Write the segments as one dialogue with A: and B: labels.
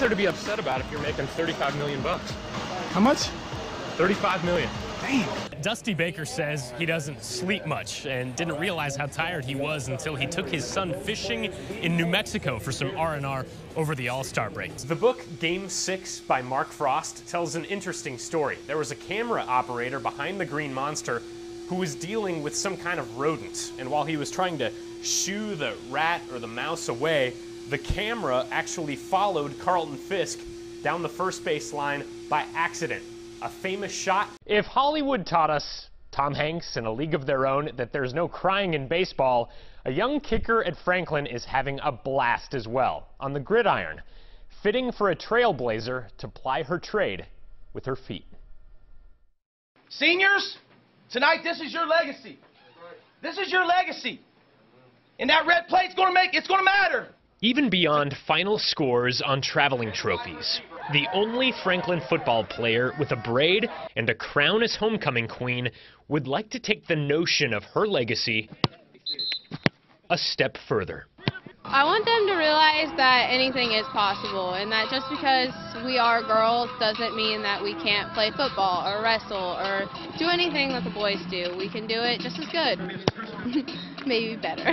A: there to be upset about if you're making 35 million bucks?
B: How much?
A: 35 million.
B: Damn.
C: Dusty Baker says he doesn't sleep much and didn't realize how tired he was until he took his son fishing in New Mexico for some R&R over the All-Star break. The book Game 6 by Mark Frost tells an interesting story. There was a camera operator behind the Green Monster who was dealing with some kind of rodent, and while he was trying to shoo the rat or the mouse away, the camera actually followed Carlton Fisk down the first base line by accident. A famous shot. If Hollywood taught us, Tom Hanks in A League of Their Own, that there's no crying in baseball, a young kicker at Franklin is having a blast as well on the gridiron, fitting for a trailblazer to ply her trade with her feet.
D: Seniors, tonight this is your legacy. This is your legacy. And that red plate's it's gonna matter.
C: Even beyond final scores on traveling trophies, the only Franklin football player with a braid and a crown as homecoming queen would like to take the notion of her legacy a step further.
E: I want them to realize that anything is possible, and that just because we are girls doesn't mean that we can't play football or wrestle or do anything that the boys do. We can do it just as good. Maybe better.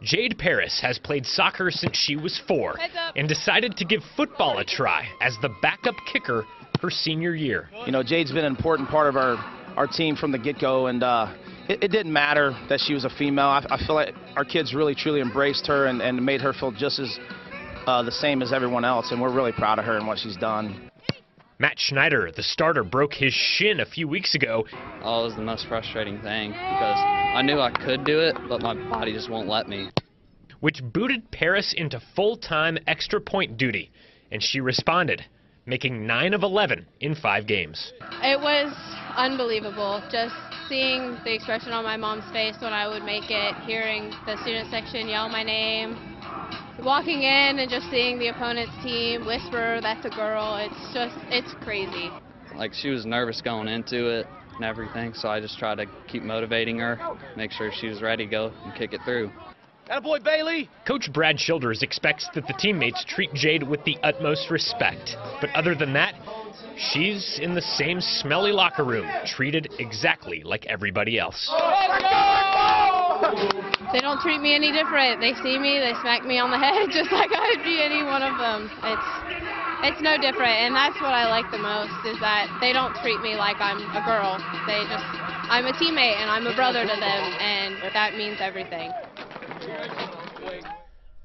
C: Jade Paris has played soccer since she was 4 and decided to give football a try as the backup kicker her senior year.
D: You know, Jade's been an important part of our team from the get-go, and it didn't matter that she was a female. I feel like our kids really, truly embraced her and made her feel just as the same as everyone else, and we're really proud of her and what she's done.
C: Matt Schneider, the starter, broke his shin a few weeks ago.
F: Oh, it was the most frustrating thing because I knew I could do it, but my body just won't let me.
C: Which booted Paris into full-time extra point duty, and she responded, making 9 of 11 in 5 games.
E: It was unbelievable, just seeing the expression on my mom's face when I would make it, hearing the student section yell my name, walking in and just seeing the opponent's team whisper, "That's a girl." It's crazy.
F: Like, she was nervous going into it and everything, so I just tried to keep motivating her, make sure she was ready to go and kick it through.
D: Attaboy, Bailey!
C: Coach Brad Childers expects that the teammates treat Jade with the utmost respect. But other than that, she's in the same smelly locker room, treated exactly like everybody else.
E: They don't treat me any different. They see me, they smack me on the head just like I'd be any one of them. It's no different, and that's what I like the most, is that they don't treat me like I'm a girl. I'm a teammate and I'm a brother to them, and that means everything.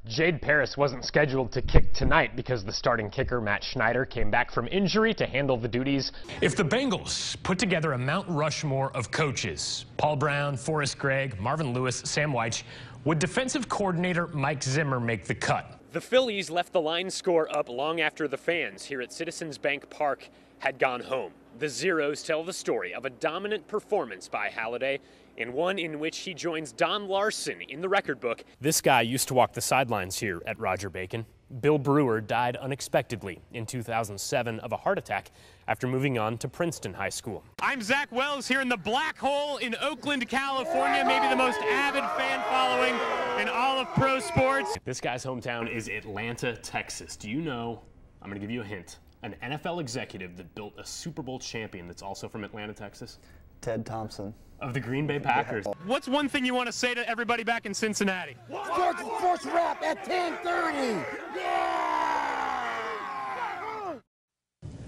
C: Jade Paris wasn't scheduled to kick tonight because the starting kicker, Matt Schneider, came back from injury to handle the duties. If the Bengals put together a Mount Rushmore of coaches, Paul Brown, Forrest Gregg, Marvin Lewis, Sam Wyche, would defensive coordinator Mike Zimmer make the cut? The Phillies left the line score up long after the fans here at Citizens Bank Park had gone home. The Zeros tell the story of a dominant performance by Halladay, and one in which he joins Don Larson in the record book. This guy used to walk the sidelines here at Roger Bacon. Bill Brewer died unexpectedly in 2007 of a heart attack after moving on to Princeton High School. I'm Zach Wells here in the Black Hole in Oakland, California, maybe the most avid fan following in all of pro sports. This guy's hometown is Atlanta, Texas. Do you know, I'm gonna give you a hint, an NFL executive that built a Super Bowl champion that's also from Atlanta, Texas?
G: Ted Thompson.
C: Of the Green Bay Packers. What's one thing you want to say to everybody back in Cincinnati?
G: Sports Wrap at 10:30. Yeah!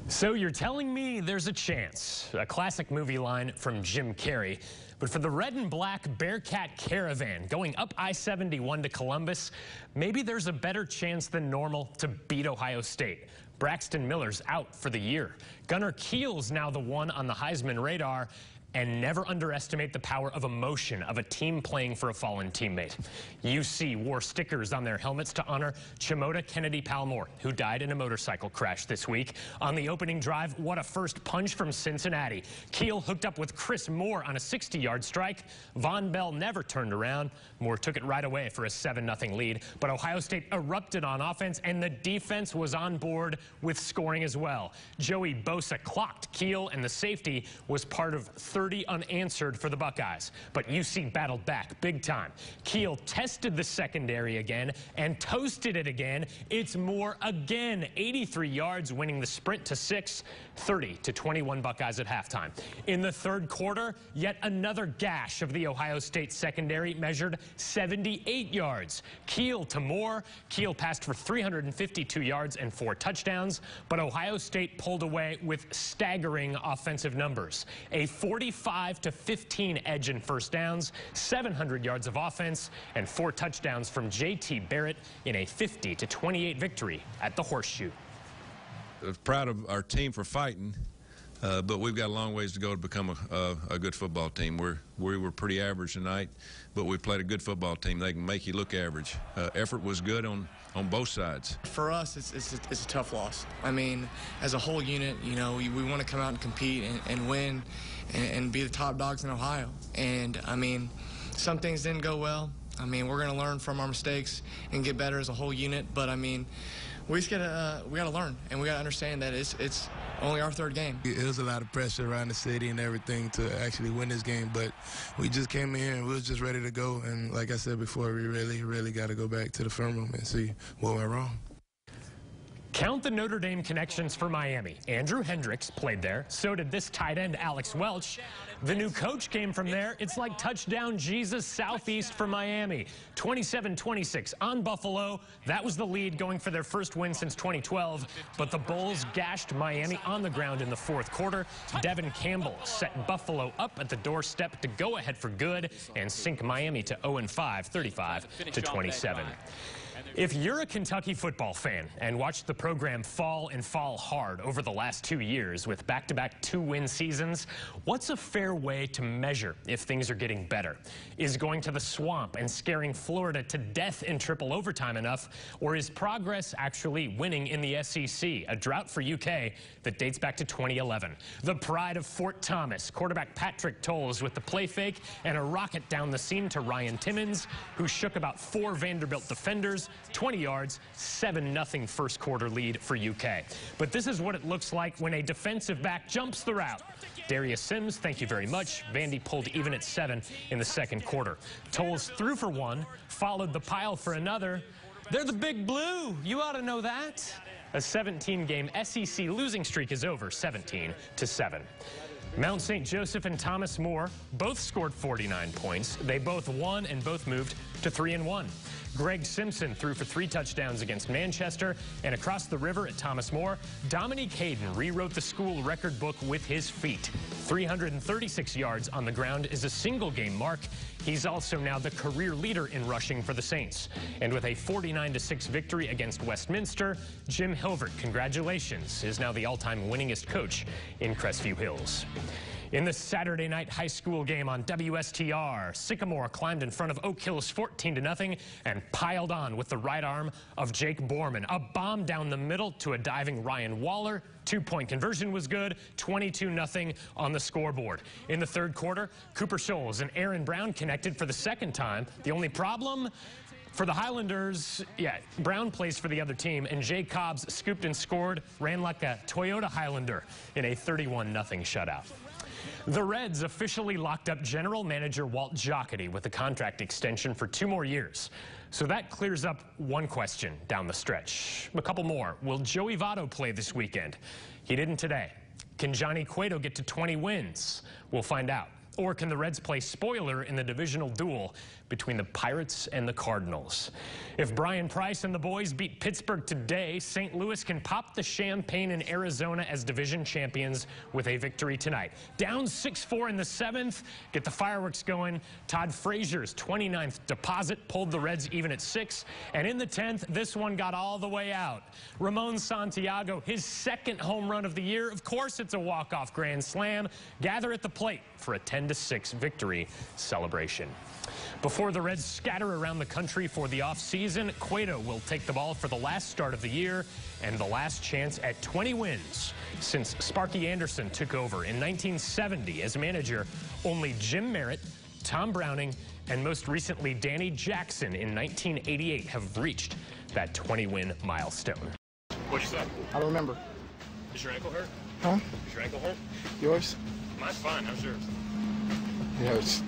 C: So you're telling me there's a chance, a classic movie line from Jim Carrey, but for the red and black Bearcat Caravan going up I-71 to Columbus, maybe there's a better chance than normal to beat Ohio State. Braxton Miller's out for the year. Gunnar Kiel's now the one on the Heisman radar. And never underestimate the power of emotion of a team playing for a fallen teammate. UC wore stickers on their helmets to honor Chimota Kennedy Palmore, who died in a motorcycle crash this week. On the opening drive, what a first punch from Cincinnati. Kiel hooked up with Chris Moore on a 60-yard strike. Von Bell never turned around. Moore took it right away for a 7-0 lead. But Ohio State erupted on offense, and the defense was on board with scoring as well. Joey Bosa clocked Kiel, and the safety was part of 30 unanswered for the Buckeyes, but UC battled back big time. Kiel tested the secondary again and toasted it again. It's Moore again, 83 yards, winning the sprint to 6, 30-21 Buckeyes at halftime. In the third quarter, yet another gash of the Ohio State secondary measured 78 yards. Kiel to Moore. Kiel passed for 352 yards and 4 touchdowns, but Ohio State pulled away with staggering offensive numbers. A 45-15 edge in first downs, 700 yards of offense, and 4 touchdowns from J.T. Barrett in a 50-28 victory at the Horseshoe.
B: Proud of our team for fighting, but we've got a long ways to go to become a good football team. We were pretty average tonight, but we played a good football team. They can make you look average. Effort was good on both sides.
H: For us, it's a tough loss. I mean, as a whole unit, you know, we want to come out and compete and win and be the top dogs in Ohio. And, I mean, some things didn't go well. I mean, we're going to learn from our mistakes and get better as a whole unit. But, I mean, we just gotta learn, and we gotta understand that it's only our third game.
I: It was a lot of pressure around the city and everything to actually win this game, but we just came in here and we was just ready to go. And like I said before, we really got to go back to the film room and see what went wrong.
C: Count the Notre Dame connections for Miami. Andrew Hendricks played there. So did this tight end, Alex Welch. The new coach came from there. It's like touchdown Jesus Southeast for Miami. 27-26 on Buffalo. That was the lead going for their first win since 2012. But the Bulls gashed Miami on the ground in the fourth quarter. Devin Campbell set Buffalo up at the doorstep to go ahead for good and sink Miami to 0-5, 35-27. If you're a Kentucky football fan and watched the program fall and fall hard over the last 2 years with back-to-back 2-win seasons, what's a fair way to measure if things are getting better? Is going to the Swamp and scaring Florida to death in triple overtime enough, or is progress actually winning in the SEC, a drought for UK that dates back to 2011? The pride of Fort Thomas, quarterback Patrick Tolles with the play fake and a rocket down the seam to Ryan Timmons, who shook about 4 Vanderbilt defenders, 20 yards, 7-0 first quarter lead for UK. But this is what it looks like when a defensive back jumps the route. Darius Sims, thank you very much. Vandy pulled even at 7 in the second quarter. Tolles threw for 1, followed the pile for another. They're the Big Blue. You ought to know that. A 17-game SEC losing streak is over, 17-7. Mount St. Joseph and Thomas More both scored 49 points. They both won and both moved to 3-1. Greg Simpson threw for 3 touchdowns against Manchester, and across the river at Thomas More, Dominique Hayden rewrote the school record book with his feet. 336 yards on the ground is a single-game mark. He's also now the career leader in rushing for the Saints. And with a 49-6 victory against Westminster, Jim Hilvert, congratulations, is now the all-time winningest coach in Crestview Hills. In the Saturday night high school game on WSTR, Sycamore climbed in front of Oak Hills 14-0 and piled on with the right arm of Jake Borman. A bomb down the middle to a diving Ryan Waller. 2-point conversion was good, 22-0 on the scoreboard. In the third quarter, Cooper Scholes and Aaron Brown connected for the second time. The only problem for the Highlanders, Brown plays for the other team, and Jay Cobbs scooped and scored, ran like a Toyota Highlander in a 31-0 shutout. The Reds officially locked up general manager Walt Jocketty with a contract extension for 2 more years. So that clears up one question down the stretch. A couple more. Will Joey Votto play this weekend? He didn't today. Can Johnny Cueto get to 20 wins? We'll find out. Or can the Reds play spoiler in the divisional duel between the Pirates and the Cardinals? If Brian Price and the boys beat Pittsburgh today, St. Louis can pop the champagne in Arizona as division champions with a victory tonight. Down 6-4 in the 7th, get the fireworks going. Todd Frazier's 29th deposit pulled the Reds even at 6. And in the 10th, this one got all the way out. Ramon Santiago, his 2nd home run of the year. Of course, it's a walk-off grand slam. Gather at the plate for a 10-6 victory celebration. Before the Reds scatter around the country for the offseason, Cueto will take the ball for the last start of the year and the last chance at 20 wins. Since Sparky Anderson took over in 1970 as manager, only Jim Merritt, Tom Browning, and most recently Danny Jackson in 1988 have reached that 20-win milestone.
A: What'd you say?
H: I don't remember.
A: Is your ankle hurt?
H: Huh?
A: Is your ankle hurt?
H: Yours?
A: Mine's fine. How's yours?
J: you know, it's